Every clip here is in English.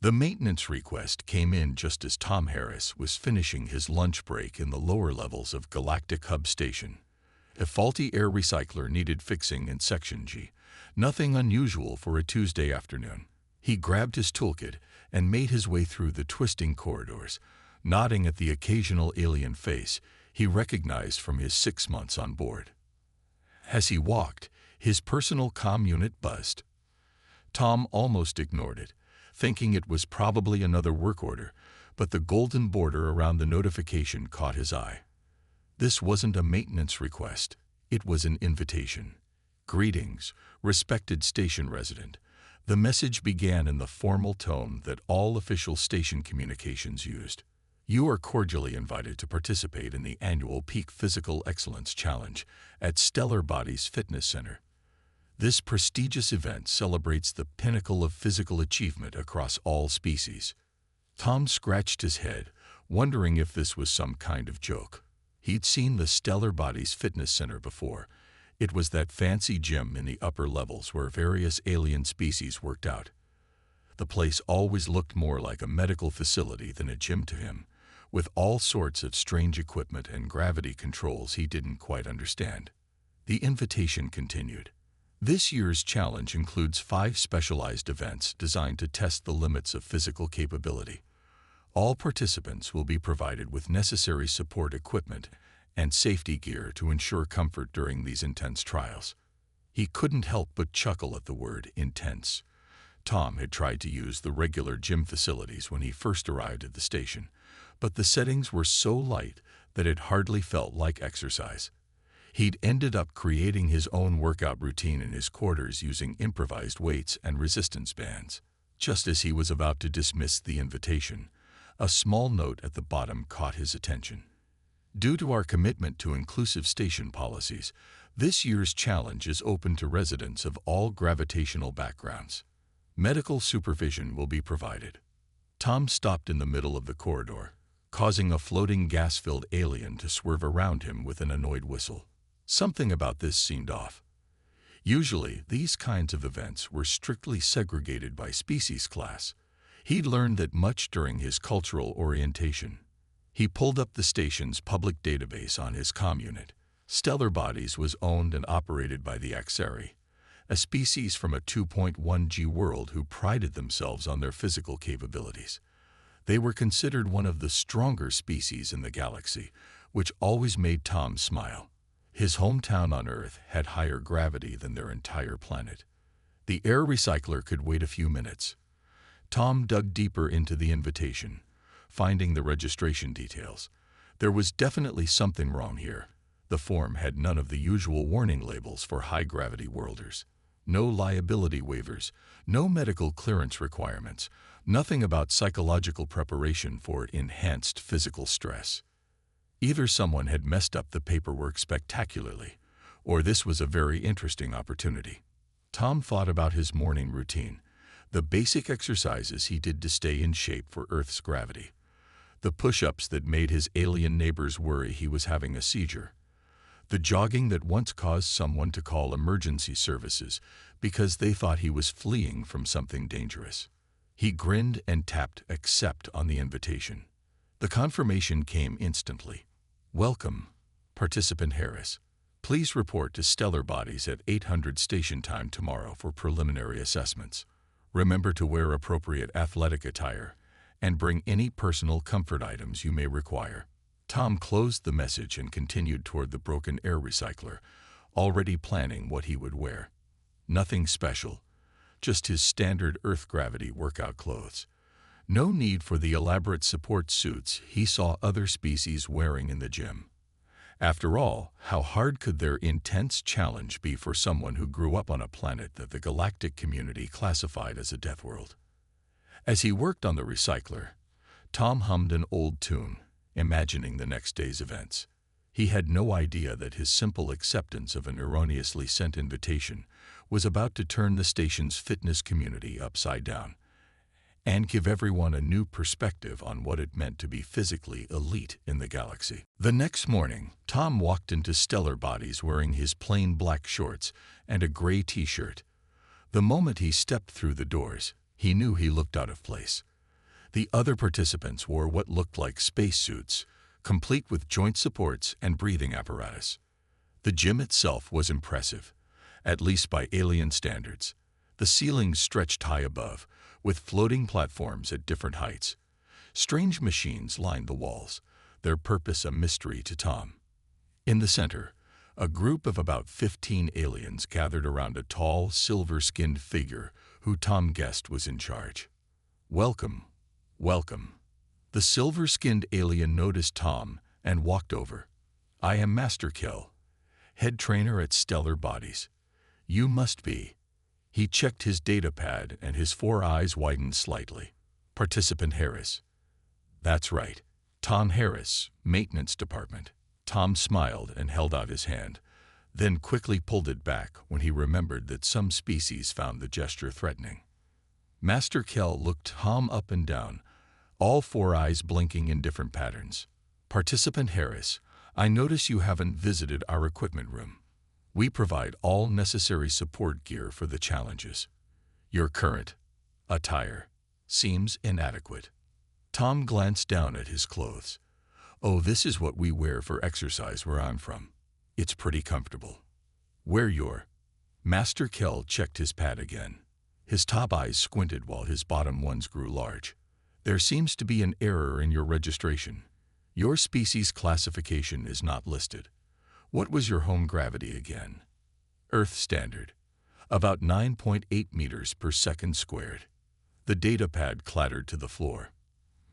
The maintenance request came in just as Tom Harris was finishing his lunch break in the lower levels of Galactic Hub Station. A faulty air recycler needed fixing in Section G. Nothing unusual for a Tuesday afternoon. He grabbed his toolkit and made his way through the twisting corridors, nodding at the occasional alien face he recognized from his 6 months on board. As he walked, his personal comm unit buzzed. Tom almost ignored it, thinking it was probably another work order, but the golden border around the notification caught his eye. This wasn't a maintenance request, it was an invitation. "Greetings, respected station resident." The message began in the formal tone that all official station communications used. "You are cordially invited to participate in the annual Peak Physical Excellence Challenge at Stellar Bodies Fitness Center. This prestigious event celebrates the pinnacle of physical achievement across all species." Tom scratched his head, wondering if this was some kind of joke. He'd seen the Stellar Bodies Fitness Center before. It was that fancy gym in the upper levels where various alien species worked out. The place always looked more like a medical facility than a gym to him, with all sorts of strange equipment and gravity controls he didn't quite understand. The invitation continued. This year's challenge includes 5 specialized events designed to test the limits of physical capability. All participants will be provided with necessary support equipment and safety gear to ensure comfort during these intense trials. He couldn't help but chuckle at the word intense. Tom had tried to use the regular gym facilities when he first arrived at the station, but the settings were so light that it hardly felt like exercise. He'd ended up creating his own workout routine in his quarters using improvised weights and resistance bands. Just as he was about to dismiss the invitation, a small note at the bottom caught his attention. "Due to our commitment to inclusive station policies, this year's challenge is open to residents of all gravitational backgrounds. Medical supervision will be provided." Tom stopped in the middle of the corridor, causing a floating gas-filled alien to swerve around him with an annoyed whistle. Something about this seemed off. Usually, these kinds of events were strictly segregated by species class. He'd learned that much during his cultural orientation. He pulled up the station's public database on his comm unit. Stellar Bodies was owned and operated by the Axari, a species from a 2.1G world who prided themselves on their physical capabilities. They were considered one of the stronger species in the galaxy, which always made Tom smile. His hometown on Earth had higher gravity than their entire planet. The air recycler could wait a few minutes. Tom dug deeper into the invitation, finding the registration details. There was definitely something wrong here. The form had none of the usual warning labels for high-gravity worlders. No liability waivers, no medical clearance requirements, nothing about psychological preparation for enhanced physical stress. Either someone had messed up the paperwork spectacularly, or this was a very interesting opportunity. Tom thought about his morning routine, the basic exercises he did to stay in shape for Earth's gravity, the push-ups that made his alien neighbors worry he was having a seizure, the jogging that once caused someone to call emergency services because they thought he was fleeing from something dangerous. He grinned and tapped accept on the invitation. The confirmation came instantly. "Welcome, Participant Harris. Please report to Stellar Bodies at 800 station time tomorrow for preliminary assessments. Remember to wear appropriate athletic attire and bring any personal comfort items you may require." Tom closed the message and continued toward the broken air recycler, already planning what he would wear. Nothing special, just his standard Earth gravity workout clothes. No need for the elaborate support suits he saw other species wearing in the gym. After all, how hard could their intense challenge be for someone who grew up on a planet that the galactic community classified as a death world? As he worked on the recycler, Tom hummed an old tune, imagining the next day's events. He had no idea that his simple acceptance of an erroneously sent invitation was about to turn the station's fitness community upside down and give everyone a new perspective on what it meant to be physically elite in the galaxy. The next morning, Tom walked into Stellar Bodies wearing his plain black shorts and a gray t-shirt. The moment he stepped through the doors, he knew he looked out of place. The other participants wore what looked like spacesuits, complete with joint supports and breathing apparatus. The gym itself was impressive, at least by alien standards. The ceilings stretched high above, with floating platforms at different heights. Strange machines lined the walls, their purpose a mystery to Tom. In the center, a group of about 15 aliens gathered around a tall, silver-skinned figure who Tom guessed was in charge. "Welcome, welcome." The silver-skinned alien noticed Tom and walked over. "I am Master Kill, head trainer at Stellar Bodies. You must be." He checked his datapad and his 4 eyes widened slightly. "Participant Harris." "That's right. Tom Harris, Maintenance Department." Tom smiled and held out his hand, then quickly pulled it back when he remembered that some species found the gesture threatening. Master Kell looked Tom up and down, all 4 eyes blinking in different patterns. "Participant Harris, I notice you haven't visited our equipment room. We provide all necessary support gear for the challenges. Your current attire seems inadequate." Tom glanced down at his clothes. "Oh, this is what we wear for exercise where I'm from. It's pretty comfortable." "Wear your..." Master Kell checked his pad again. His top eyes squinted while his bottom ones grew large. "There seems to be an error in your registration. Your species classification is not listed. What was your home gravity again?" "Earth standard. About 9.8 meters per second squared." The datapad clattered to the floor.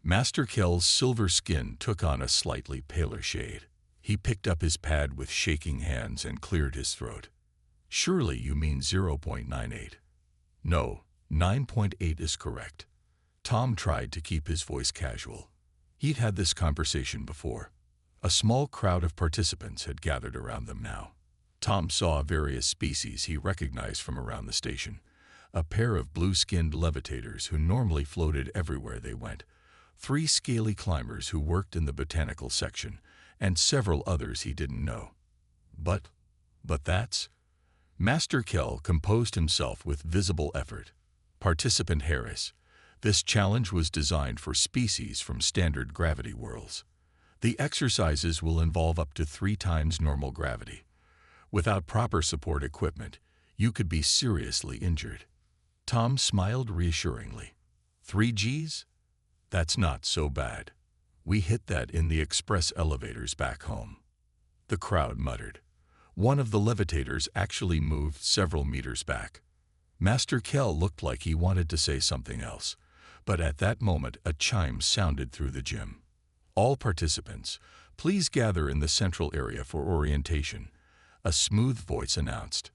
Master Kell's silver skin took on a slightly paler shade. He picked up his pad with shaking hands and cleared his throat. "Surely you mean 0.98. "No, 9.8 is correct." Tom tried to keep his voice casual. He'd had this conversation before. A small crowd of participants had gathered around them now. Tom saw various species he recognized from around the station. A pair of blue-skinned levitators who normally floated everywhere they went, 3 scaly climbers who worked in the botanical section, and several others he didn't know. But that's... Master Kell composed himself with visible effort. "Participant Harris, this challenge was designed for species from standard gravity worlds. The exercises will involve up to 3 times normal gravity. Without proper support equipment, you could be seriously injured." Tom smiled reassuringly. 3 Gs? That's not so bad. We hit that in the express elevators back home." The crowd muttered. One of the levitators actually moved several meters back. Master Kell looked like he wanted to say something else, but at that moment a chime sounded through the gym. "All participants, please gather in the central area for orientation," a smooth voice announced.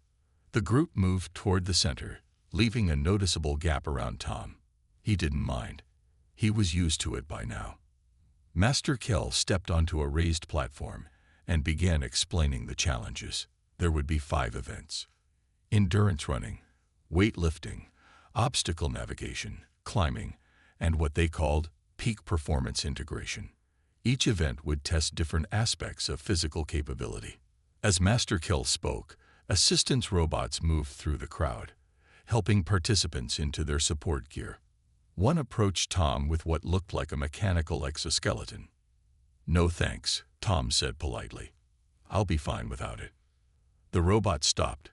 The group moved toward the center, leaving a noticeable gap around Tom. He didn't mind. He was used to it by now. Master Kell stepped onto a raised platform and began explaining the challenges. There would be 5 events: endurance running, weightlifting, obstacle navigation, climbing, and what they called peak performance integration. Each event would test different aspects of physical capability. As Master Kell spoke, assistance robots moved through the crowd, helping participants into their support gear. One approached Tom with what looked like a mechanical exoskeleton. "No thanks," Tom said politely. "I'll be fine without it." The robot stopped,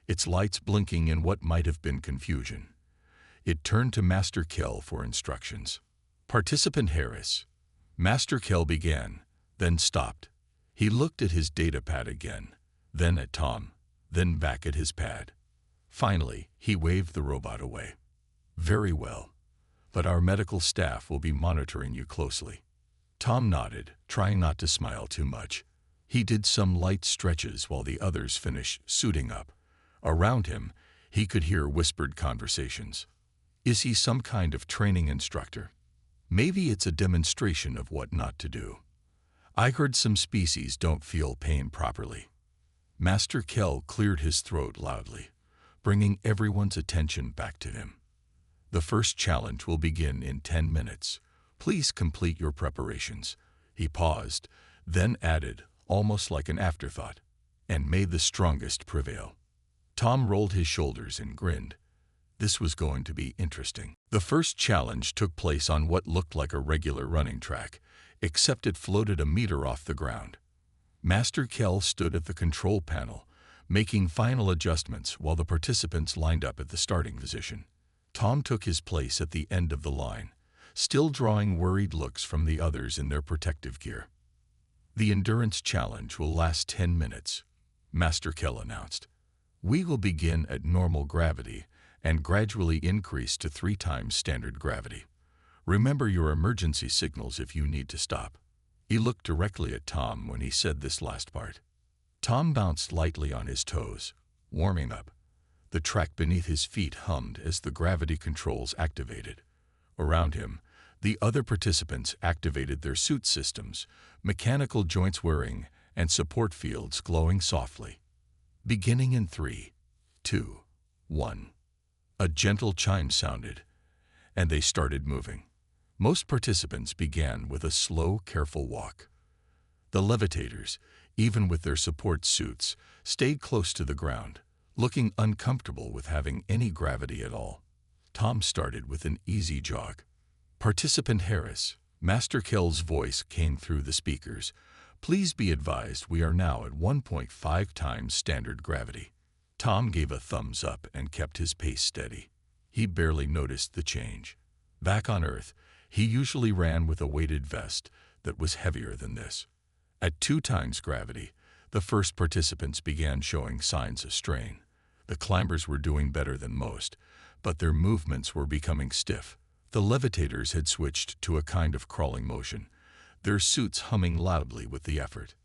its lights blinking in what might have been confusion. It turned to Master Kell for instructions. "Participant Harris." Master Kell began, then stopped. He looked at his datapad again, then at Tom, then back at his pad. Finally, he waved the robot away. "Very well. But our medical staff will be monitoring you closely." Tom nodded, trying not to smile too much. He did some light stretches while the others finished suiting up. Around him, he could hear whispered conversations. Is he some kind of training instructor? Maybe it's a demonstration of what not to do. I heard some species don't feel pain properly. Master Kell cleared his throat loudly, bringing everyone's attention back to him. The first challenge will begin in 10 minutes. Please complete your preparations. He paused, then added, almost like an afterthought, and may the strongest prevail. Tom rolled his shoulders and grinned. This was going to be interesting. The first challenge took place on what looked like a regular running track, except it floated a meter off the ground. Master Kel stood at the control panel, making final adjustments while the participants lined up at the starting position. Tom took his place at the end of the line, still drawing worried looks from the others in their protective gear. "The endurance challenge will last 10 minutes, Master Kel announced. "We will begin at normal gravity and gradually increase to 3 times standard gravity. Remember your emergency signals if you need to stop." He looked directly at Tom when he said this last part. Tom bounced lightly on his toes, warming up. The track beneath his feet hummed as the gravity controls activated. Around him, the other participants activated their suit systems, mechanical joints whirring and support fields glowing softly. Beginning in 3, 2, 1. A gentle chime sounded, and they started moving. Most participants began with a slow, careful walk. The levitators, even with their support suits, stayed close to the ground, looking uncomfortable with having any gravity at all. Tom started with an easy jog. "Participant Harris," Master Kel's voice came through the speakers. "Please be advised we are now at 1.5 times standard gravity." Tom gave a thumbs up and kept his pace steady. He barely noticed the change. Back on Earth, he usually ran with a weighted vest that was heavier than this. At 2 times gravity, the first participants began showing signs of strain. The climbers were doing better than most, but their movements were becoming stiff. The levitators had switched to a kind of crawling motion, their suits humming loudly with the effort.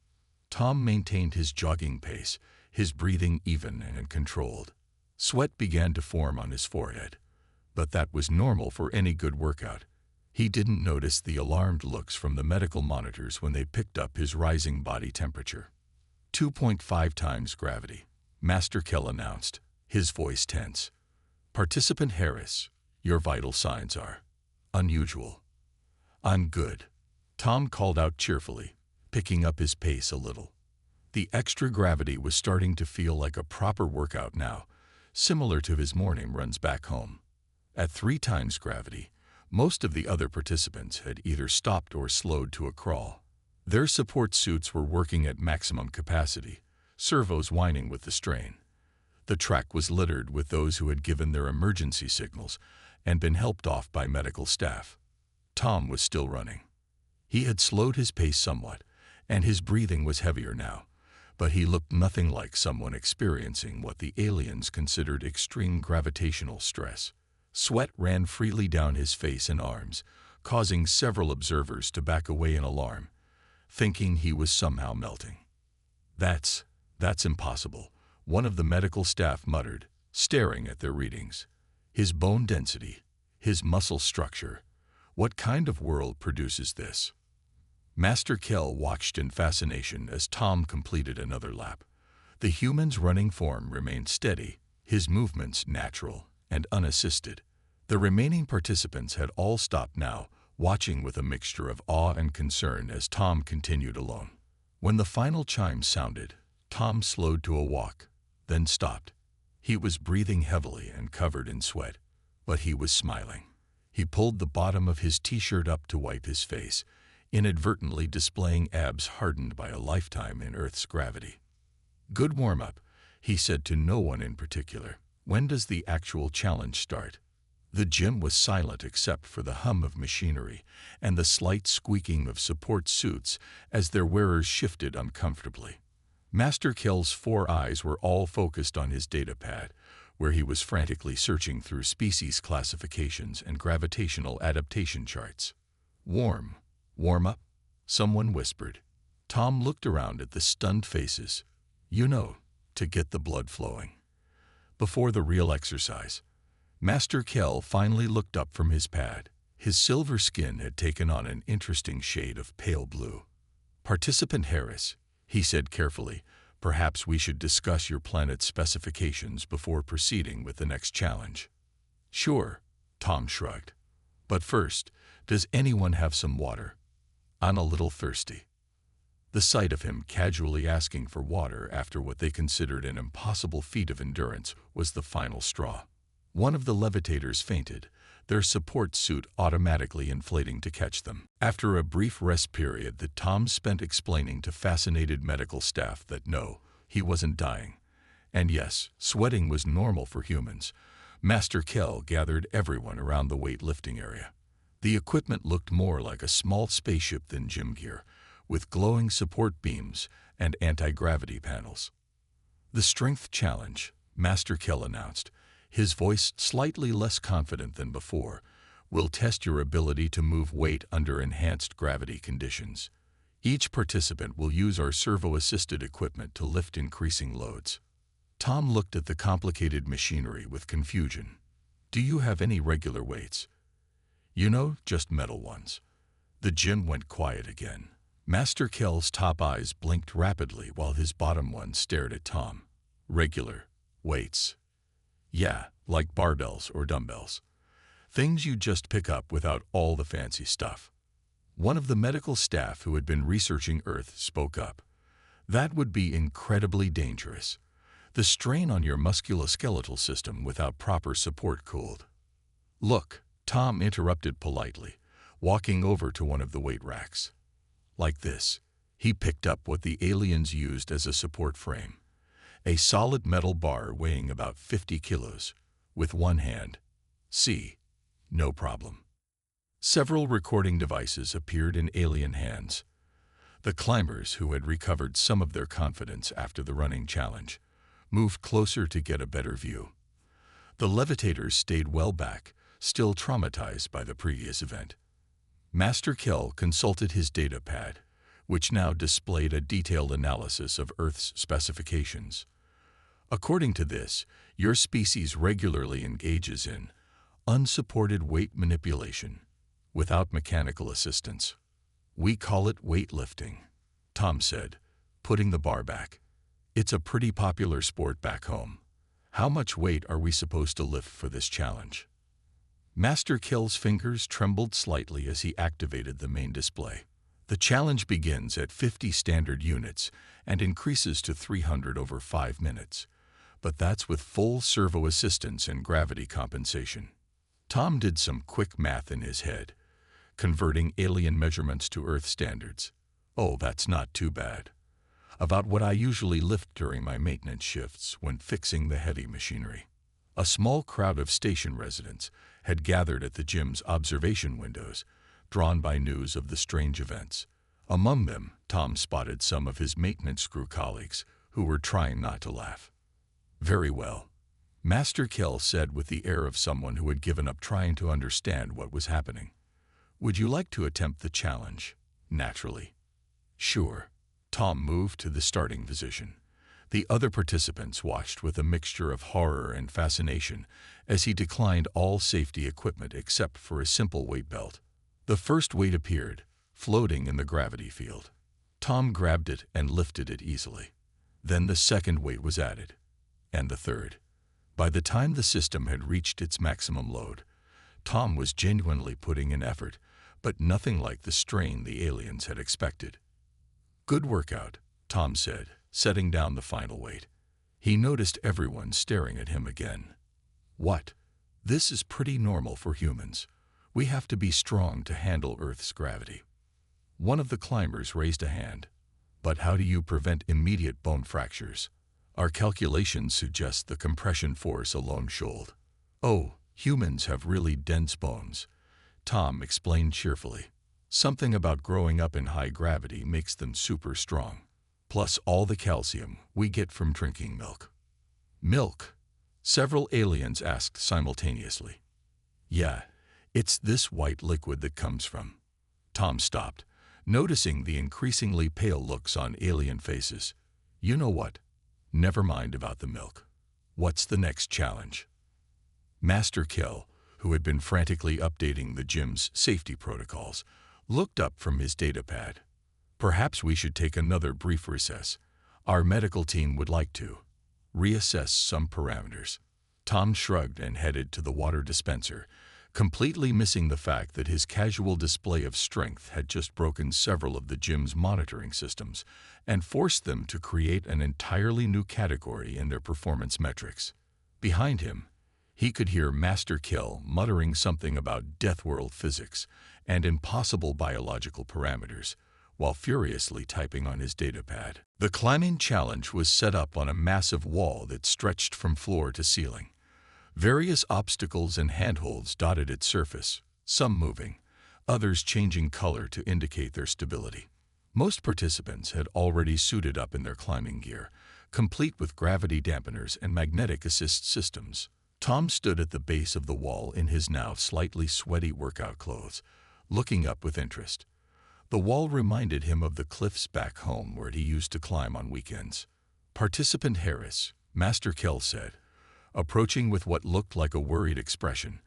Tom maintained his jogging pace, his breathing even and controlled. Sweat began to form on his forehead, but that was normal for any good workout. He didn't notice the alarmed looks from the medical monitors when they picked up his rising body temperature. 2.5 times gravity, Master Kel announced, his voice tense. "Participant Harris, your vital signs are unusual." "I'm good," Tom called out cheerfully, picking up his pace a little. The extra gravity was starting to feel like a proper workout now, similar to his morning runs back home. At 3 times gravity, most of the other participants had either stopped or slowed to a crawl. Their support suits were working at maximum capacity, servos whining with the strain. The track was littered with those who had given their emergency signals and been helped off by medical staff. Tom was still running. He had slowed his pace somewhat, and his breathing was heavier now, but he looked nothing like someone experiencing what the aliens considered extreme gravitational stress. Sweat ran freely down his face and arms, causing several observers to back away in alarm, thinking he was somehow melting. That's impossible," one of the medical staff muttered, staring at their readings. "His bone density, his muscle structure, what kind of world produces this?" Master Kel watched in fascination as Tom completed another lap. The human's running form remained steady, his movements natural and unassisted. The remaining participants had all stopped now, watching with a mixture of awe and concern as Tom continued alone. When the final chime sounded, Tom slowed to a walk, then stopped. He was breathing heavily and covered in sweat, but he was smiling. He pulled the bottom of his t-shirt up to wipe his face, inadvertently displaying abs hardened by a lifetime in Earth's gravity. "Good warm-up," he said to no one in particular. "When does the actual challenge start?" The gym was silent except for the hum of machinery and the slight squeaking of support suits as their wearers shifted uncomfortably. Master Kel's 4 eyes were all focused on his datapad, where he was frantically searching through species classifications and gravitational adaptation charts. "Warm up?" someone whispered. Tom looked around at the stunned faces. "You know, to get the blood flowing before the real exercise." Master Kel finally looked up from his pad. His silver skin had taken on an interesting shade of pale blue. "Participant Harris," he said carefully, "perhaps we should discuss your planet's specifications before proceeding with the next challenge." "Sure," Tom shrugged. "But first, does anyone have some water? I'm a little thirsty." The sight of him casually asking for water after what they considered an impossible feat of endurance was the final straw. One of the levitators fainted, their support suit automatically inflating to catch them. After a brief rest period that Tom spent explaining to fascinated medical staff that no, he wasn't dying. And yes, sweating was normal for humans. Master Kell gathered everyone around the weightlifting area. The equipment looked more like a small spaceship than gym gear, with glowing support beams and anti-gravity panels. The strength challenge, Master Kell announced, his voice slightly less confident than before, will test your ability to move weight under enhanced gravity conditions. Each participant will use our servo-assisted equipment to lift increasing loads. Tom looked at the complicated machinery with confusion. Do you have any regular weights? You know, just metal ones. The gym went quiet again. Master Kell's top eyes blinked rapidly while his bottom one stared at Tom. Regular weights. Yeah, like barbells or dumbbells. Things you just pick up without all the fancy stuff. One of the medical staff who had been researching Earth spoke up. That would be incredibly dangerous. The strain on your musculoskeletal system without proper support cooled. Look, Tom interrupted politely, walking over to one of the weight racks. Like this, he picked up what the aliens used as a support frame. A solid metal bar weighing about 50 kilos, with one hand. See, no problem. Several recording devices appeared in alien hands. The climbers, who had recovered some of their confidence after the running challenge, moved closer to get a better view. The levitators stayed well back, still traumatized by the previous event. Master Kell consulted his data pad, which now displayed a detailed analysis of Earth's specifications. According to this, your species regularly engages in unsupported weight manipulation without mechanical assistance. We call it weightlifting, Tom said, putting the bar back. It's a pretty popular sport back home. How much weight are we supposed to lift for this challenge? Master Kell's fingers trembled slightly as he activated the main display. The challenge begins at 50 standard units and increases to 300 over 5 minutes. But that's with full servo assistance and gravity compensation. Tom did some quick math in his head, converting alien measurements to Earth standards. Oh, that's not too bad. About what I usually lift during my maintenance shifts when fixing the heavy machinery. A small crowd of station residents had gathered at the gym's observation windows, drawn by news of the strange events. Among them, Tom spotted some of his maintenance crew colleagues who were trying not to laugh. Very well, Master Kell said with the air of someone who had given up trying to understand what was happening. Would you like to attempt the challenge? Naturally. Sure. Tom moved to the starting position. The other participants watched with a mixture of horror and fascination as he declined all safety equipment except for a simple weight belt. The first weight appeared, floating in the gravity field. Tom grabbed it and lifted it easily. Then the second weight was added, and the third. By the time the system had reached its maximum load, Tom was genuinely putting in effort, but nothing like the strain the aliens had expected. Good workout, Tom said, setting down the final weight. He noticed everyone staring at him again. What? This is pretty normal for humans. We have to be strong to handle Earth's gravity. One of the climbers raised a hand. But how do you prevent immediate bone fractures? Our calculations suggest the compression force alone should. Oh, humans have really dense bones, Tom explained cheerfully. Something about growing up in high gravity makes them super strong. Plus all the calcium we get from drinking milk. Milk? Several aliens asked simultaneously. Yeah, it's this white liquid that comes from. Tom stopped, noticing the increasingly pale looks on alien faces. You know what? Never mind about the milk. What's the next challenge? Master Kell, who had been frantically updating the gym's safety protocols, looked up from his data pad. Perhaps we should take another brief recess. Our medical team would like to reassess some parameters. Tom shrugged and headed to the water dispenser, completely missing the fact that his casual display of strength had just broken several of the gym's monitoring systems and forced them to create an entirely new category in their performance metrics. Behind him, He could hear Master Kill muttering something about Deathworld physics and impossible biological parameters, while furiously typing on his datapad. The climbing challenge was set up on a massive wall that stretched from floor to ceiling. Various obstacles and handholds dotted its surface, some moving, others changing color to indicate their stability. Most participants had already suited up in their climbing gear, complete with gravity dampeners and magnetic assist systems. Tom stood at the base of the wall in his now slightly sweaty workout clothes, looking up with interest. The wall reminded him of the cliffs back home where he used to climb on weekends. Participant Harris, Master Kell said, approaching with what looked like a worried expression,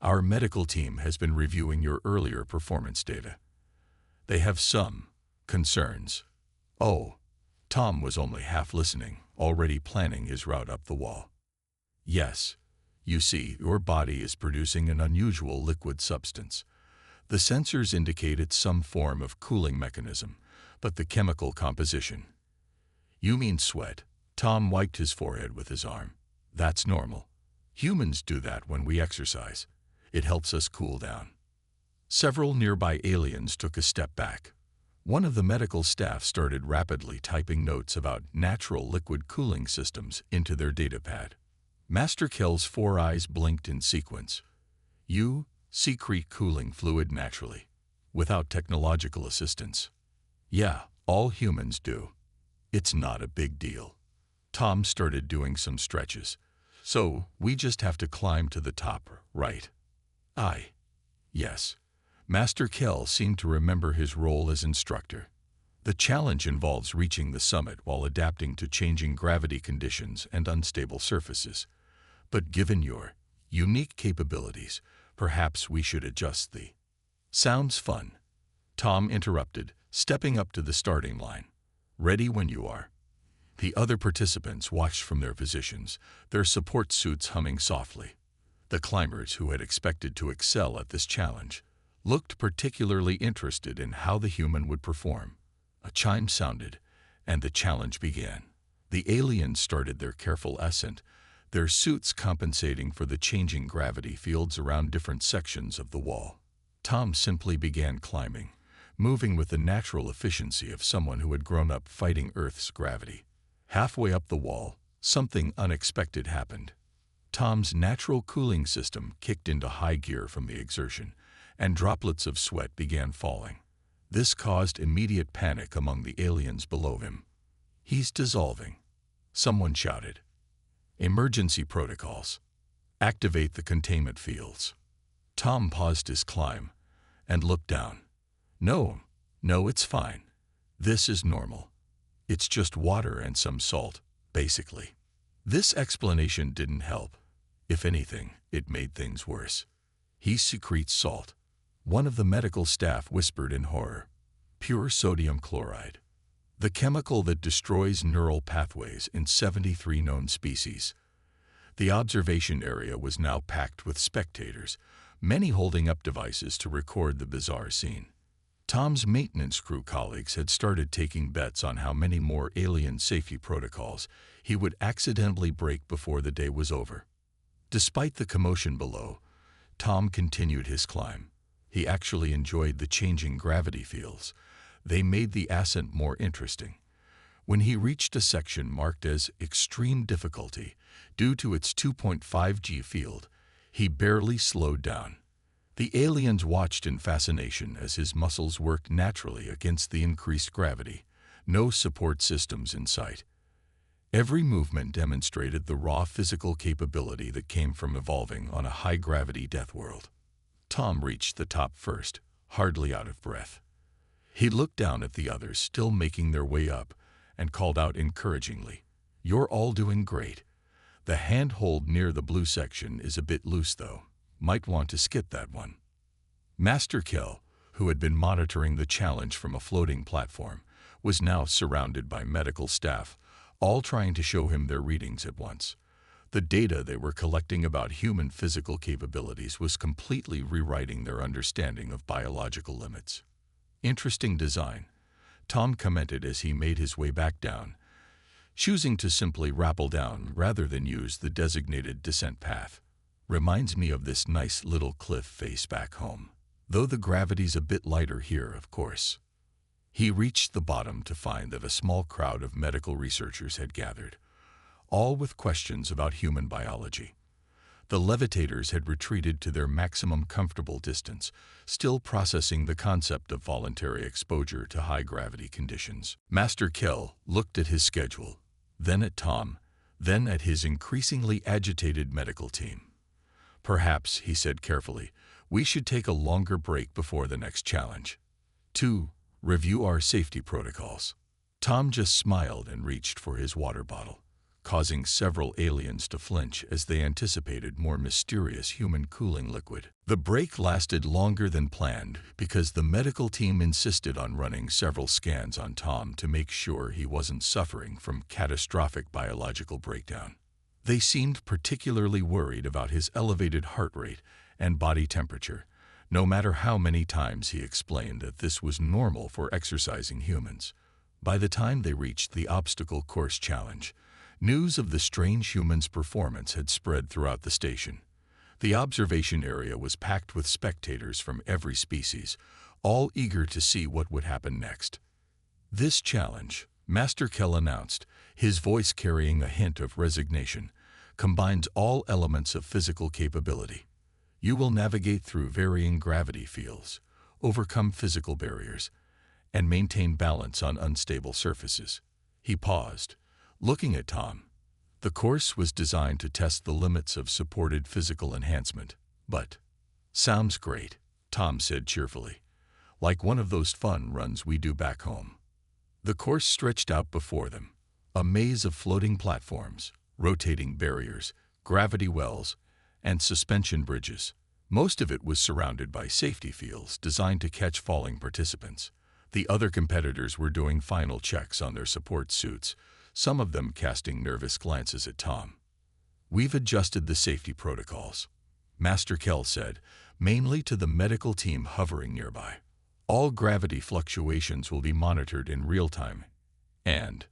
"Our medical team has been reviewing your earlier performance data. They have some concerns." Oh, Tom was only half listening, already planning his route up the wall. "Yes, you see, your body is producing an unusual liquid substance. The sensors indicate it's some form of cooling mechanism, but the chemical composition—" "You mean sweat?" Tom wiped his forehead with his arm. "That's normal. Humans do that when we exercise. It helps us cool down." Several nearby aliens took a step back. One of the medical staff started rapidly typing notes about natural liquid cooling systems into their datapad. Master Kell's 4 eyes blinked in sequence. "You secrete cooling fluid naturally, without technological assistance." "Yeah, all humans do. It's not a big deal." Tom started doing some stretches. "So, we just have to climb to the top, right?" "Aye. Yes." Master Kell seemed to remember his role as instructor. "The challenge involves reaching the summit while adapting to changing gravity conditions and unstable surfaces. But given your unique capabilities, perhaps we should adjust the—" "Sounds fun," Tom interrupted, stepping up to the starting line. "Ready when you are." The other participants watched from their positions, their support suits humming softly. The climbers, who had expected to excel at this challenge, looked particularly interested in how the human would perform. A chime sounded, and the challenge began. The aliens started their careful ascent, their suits compensating for the changing gravity fields around different sections of the wall. Tom simply began climbing, moving with the natural efficiency of someone who had grown up fighting Earth's gravity. Halfway up the wall, something unexpected happened. Tom's natural cooling system kicked into high gear from the exertion, and droplets of sweat began falling. This caused immediate panic among the aliens below him. "He's dissolving," someone shouted. "Emergency protocols. Activate the containment fields." Tom paused his climb and looked down. No, it's fine. This is normal. It's just water and some salt, basically." This explanation didn't help. If anything, it made things worse. "He secretes salt," one of the medical staff whispered in horror. "Pure sodium chloride. The chemical that destroys neural pathways in 73 known species." The observation area was now packed with spectators, many holding up devices to record the bizarre scene. Tom's maintenance crew colleagues had started taking bets on how many more alien safety protocols he would accidentally break before the day was over. Despite the commotion below, Tom continued his climb. He actually enjoyed the changing gravity fields. They made the ascent more interesting. When he reached a section marked as extreme difficulty due to its 2.5 G field, he barely slowed down. The aliens watched in fascination as his muscles worked naturally against the increased gravity, no support systems in sight. Every movement demonstrated the raw physical capability that came from evolving on a high-gravity death world. Tom reached the top first, hardly out of breath. He looked down at the others still making their way up and called out encouragingly, "You're all doing great. The handhold near the blue section is a bit loose though. Might want to skip that one." Master Kell, who had been monitoring the challenge from a floating platform, was now surrounded by medical staff, all trying to show him their readings at once. The data they were collecting about human physical capabilities was completely rewriting their understanding of biological limits. "Interesting design," Tom commented as he made his way back down, choosing to simply rappel down rather than use the designated descent path. Reminds me of this nice little cliff face back home. Though the gravity's a bit lighter here, of course. He reached the bottom to find that a small crowd of medical researchers had gathered, all with questions about human biology. The levitators had retreated to their maximum comfortable distance, still processing the concept of voluntary exposure to high-gravity conditions. Master Kell looked at his schedule, then at Tom, then at his increasingly agitated medical team. "Perhaps," he said carefully, "we should take a longer break before the next challenge. 2. Review our safety protocols." Tom just smiled and reached for his water bottle, causing several aliens to flinch as they anticipated more mysterious human cooling liquid. The break lasted longer than planned because the medical team insisted on running several scans on Tom to make sure he wasn't suffering from catastrophic biological breakdown. They seemed particularly worried about his elevated heart rate and body temperature, no matter how many times he explained that this was normal for exercising humans. By the time they reached the obstacle course challenge, news of the strange human's performance had spread throughout the station. The observation area was packed with spectators from every species, all eager to see what would happen next. "This challenge," Master Kell announced, his voice carrying a hint of resignation, "combines all elements of physical capability. You will navigate through varying gravity fields, overcome physical barriers, and maintain balance on unstable surfaces." He paused, looking at Tom. The course was designed to test the limits of supported physical enhancement, but "Sounds great," Tom said cheerfully. "Like one of those fun runs we do back home." The course stretched out before them, a maze of floating platforms, rotating barriers, gravity wells, and suspension bridges. Most of it was surrounded by safety fields designed to catch falling participants. The other competitors were doing final checks on their support suits, some of them casting nervous glances at Tom. "We've adjusted the safety protocols," Master Kell said, mainly to the medical team hovering nearby. "All gravity fluctuations will be monitored in real time, and—"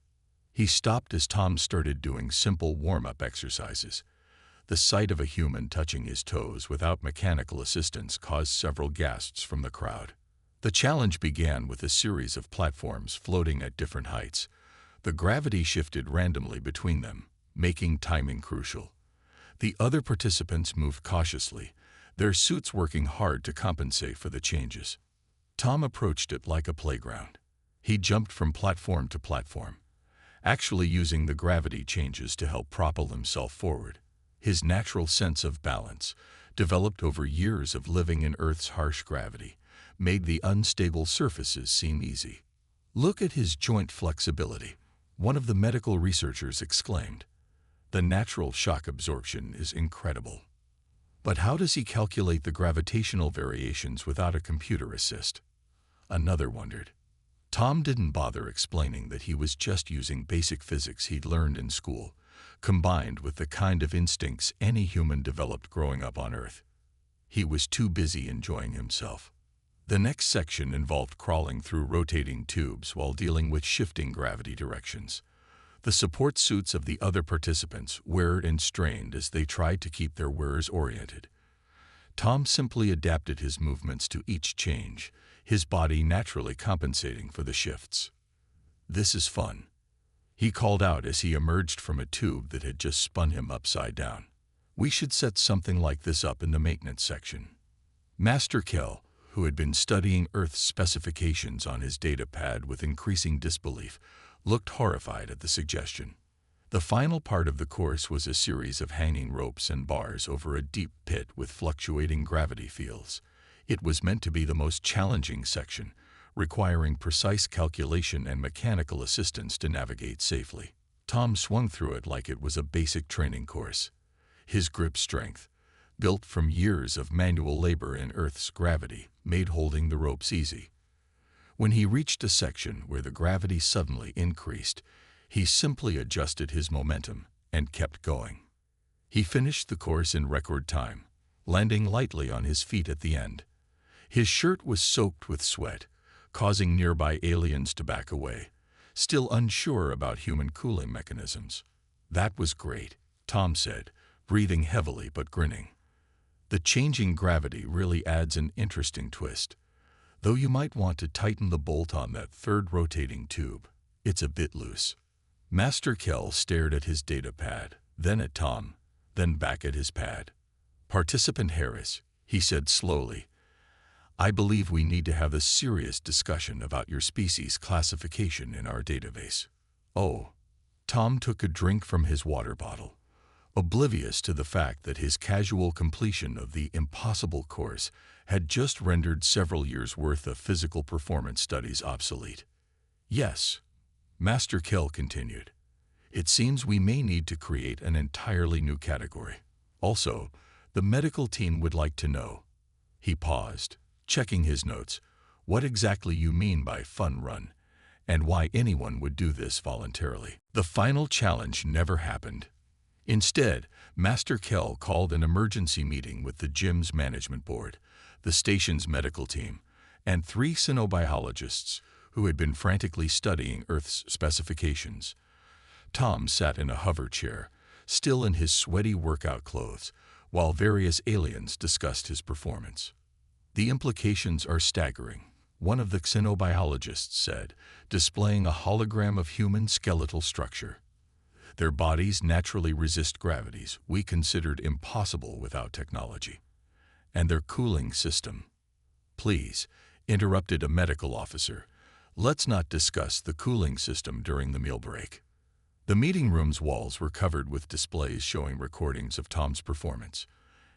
He stopped as Tom started doing simple warm-up exercises. The sight of a human touching his toes without mechanical assistance caused several gasps from the crowd. The challenge began with a series of platforms floating at different heights. The gravity shifted randomly between them, making timing crucial. The other participants moved cautiously, their suits working hard to compensate for the changes. Tom approached it like a playground. He jumped from platform to platform, actually using the gravity changes to help propel himself forward. His natural sense of balance, developed over years of living in Earth's harsh gravity, made the unstable surfaces seem easy. "Look at his joint flexibility," one of the medical researchers exclaimed. "The natural shock absorption is incredible. But how does he calculate the gravitational variations without a computer assist?" Another wondered. Tom didn't bother explaining that he was just using basic physics he'd learned in school, combined with the kind of instincts any human developed growing up on Earth. He was too busy enjoying himself. The next section involved crawling through rotating tubes while dealing with shifting gravity directions. The support suits of the other participants whirred and strained as they tried to keep their wearers oriented. Tom simply adapted his movements to each change, his body naturally compensating for the shifts. "This is fun," he called out as he emerged from a tube that had just spun him upside down. "We should set something like this up in the maintenance section." Master Kell, who had been studying Earth's specifications on his data pad with increasing disbelief, looked horrified at the suggestion. The final part of the course was a series of hanging ropes and bars over a deep pit with fluctuating gravity fields. It was meant to be the most challenging section, requiring precise calculation and mechanical assistance to navigate safely. Tom swung through it like it was a basic training course. His grip strength, built from years of manual labor in Earth's gravity, made holding the ropes easy. When he reached a section where the gravity suddenly increased, he simply adjusted his momentum and kept going. He finished the course in record time, landing lightly on his feet at the end. His shirt was soaked with sweat, causing nearby aliens to back away, still unsure about human cooling mechanisms. "That was great," Tom said, breathing heavily but grinning. The changing gravity really adds an interesting twist, though you might want to tighten the bolt on that third rotating tube. It's a bit loose. Master Kell stared at his data pad, then at Tom, then back at his pad. Participant Harris, he said slowly, I believe we need to have a serious discussion about your species classification in our database. Oh. Tom took a drink from his water bottle, oblivious to the fact that his casual completion of the impossible course had just rendered several years' worth of physical performance studies obsolete. Yes, Master Kell continued. It seems we may need to create an entirely new category. Also, the medical team would like to know. He paused, checking his notes, what exactly you mean by fun run, and why anyone would do this voluntarily. The final challenge never happened. Instead, Master Kell called an emergency meeting with the gym's management board, the station's medical team, and 3 cynobiologists who had been frantically studying Earth's specifications. Tom sat in a hover chair, still in his sweaty workout clothes, while various aliens discussed his performance. The implications are staggering, one of the xenobiologists said, displaying a hologram of human skeletal structure. Their bodies naturally resist gravities we considered impossible without technology. And their cooling system. Please, interrupted a medical officer, let's not discuss the cooling system during the meal break. The meeting room's walls were covered with displays showing recordings of Tom's performance.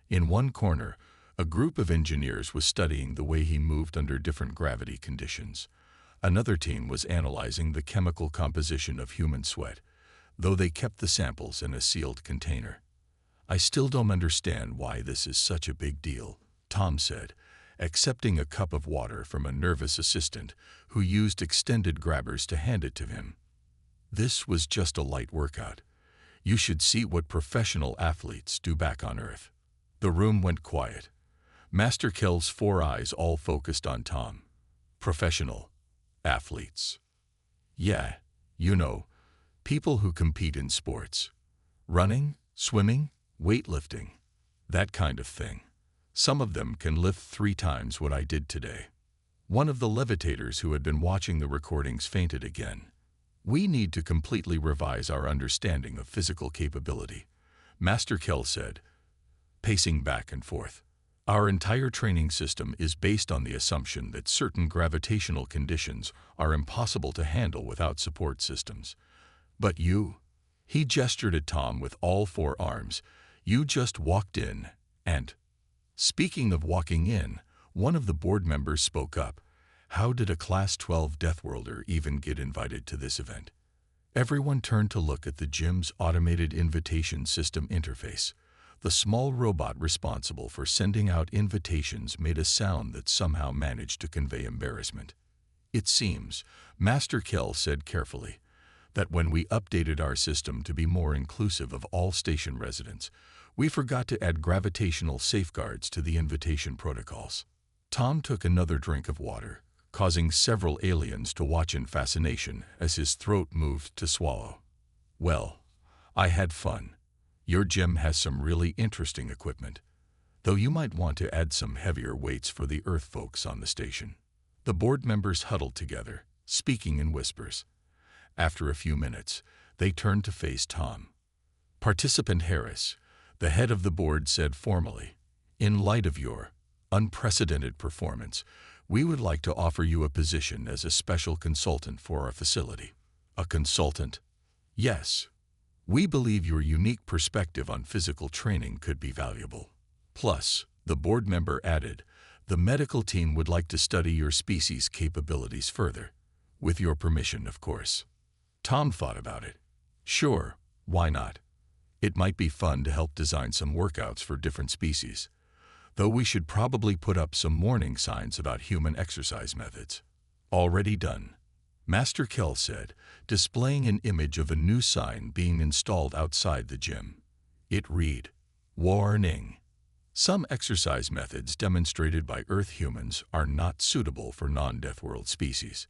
In one corner, a group of engineers was studying the way he moved under different gravity conditions. Another team was analyzing the chemical composition of human sweat, though they kept the samples in a sealed container. I still don't understand why this is such a big deal, Tom said, accepting a cup of water from a nervous assistant who used extended grabbers to hand it to him. This was just a light workout. You should see what professional athletes do back on Earth. The room went quiet. Master Kell's 4 eyes all focused on Tom. Professional athletes. Yeah, you know, people who compete in sports. Running, swimming, weightlifting, that kind of thing. Some of them can lift 3 times what I did today. One of the levitators who had been watching the recordings fainted again. We need to completely revise our understanding of physical capability, Master Kell said, pacing back and forth. Our entire training system is based on the assumption that certain gravitational conditions are impossible to handle without support systems. But you, he gestured at Tom with all 4 arms, you just walked in, and... Speaking of walking in, one of the board members spoke up. How did a Class 12 Deathworlder even get invited to this event? Everyone turned to look at the gym's automated invitation system interface. The small robot responsible for sending out invitations made a sound that somehow managed to convey embarrassment. It seems, Master Kell said carefully, that when we updated our system to be more inclusive of all station residents, we forgot to add gravitational safeguards to the invitation protocols. Tom took another drink of water, causing several aliens to watch in fascination as his throat moved to swallow. Well, I had fun. Your gym has some really interesting equipment, though you might want to add some heavier weights for the Earth folks on the station. The board members huddled together, speaking in whispers. After a few minutes, they turned to face Tom. Participant Harris, the head of the board, said formally, in light of your unprecedented performance, we would like to offer you a position as a special consultant for our facility. A consultant? Yes. We believe your unique perspective on physical training could be valuable. Plus, the board member added, the medical team would like to study your species' capabilities further. With your permission, of course. Tom thought about it. Sure, why not? It might be fun to help design some workouts for different species. Though we should probably put up some warning signs about human exercise methods. Already done, Master Kell said, displaying an image of a new sign being installed outside the gym. It read, Warning. Some exercise methods demonstrated by Earth humans are not suitable for non-Deathworld species.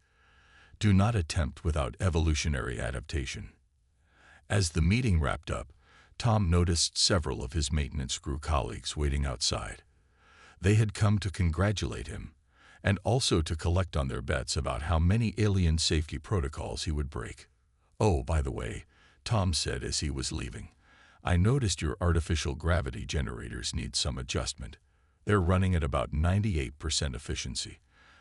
Do not attempt without evolutionary adaptation. As the meeting wrapped up, Tom noticed several of his maintenance crew colleagues waiting outside. They had come to congratulate him, and also to collect on their bets about how many alien safety protocols he would break. "Oh, by the way," Tom said as he was leaving, "I noticed your artificial gravity generators need some adjustment. They're running at about 98% efficiency.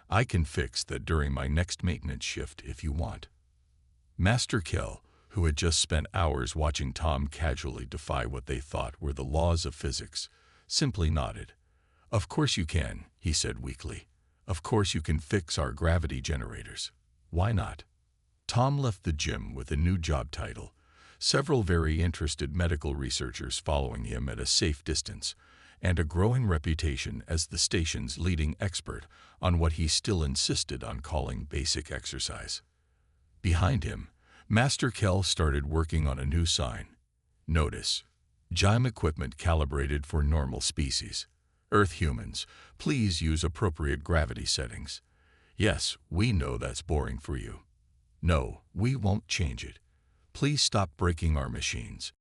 I can fix that during my next maintenance shift if you want." Master Kell, who had just spent hours watching Tom casually defy what they thought were the laws of physics, simply nodded. "Of course you can," he said weakly. "Of course you can fix our gravity generators. Why not?" Tom left the gym with a new job title, several very interested medical researchers following him at a safe distance, and a growing reputation as the station's leading expert on what he still insisted on calling basic exercise. Behind him, Master Kell started working on a new sign. Notice: gym equipment calibrated for normal species. Earth humans, please use appropriate gravity settings. Yes, we know that's boring for you. No, we won't change it. Please stop breaking our machines.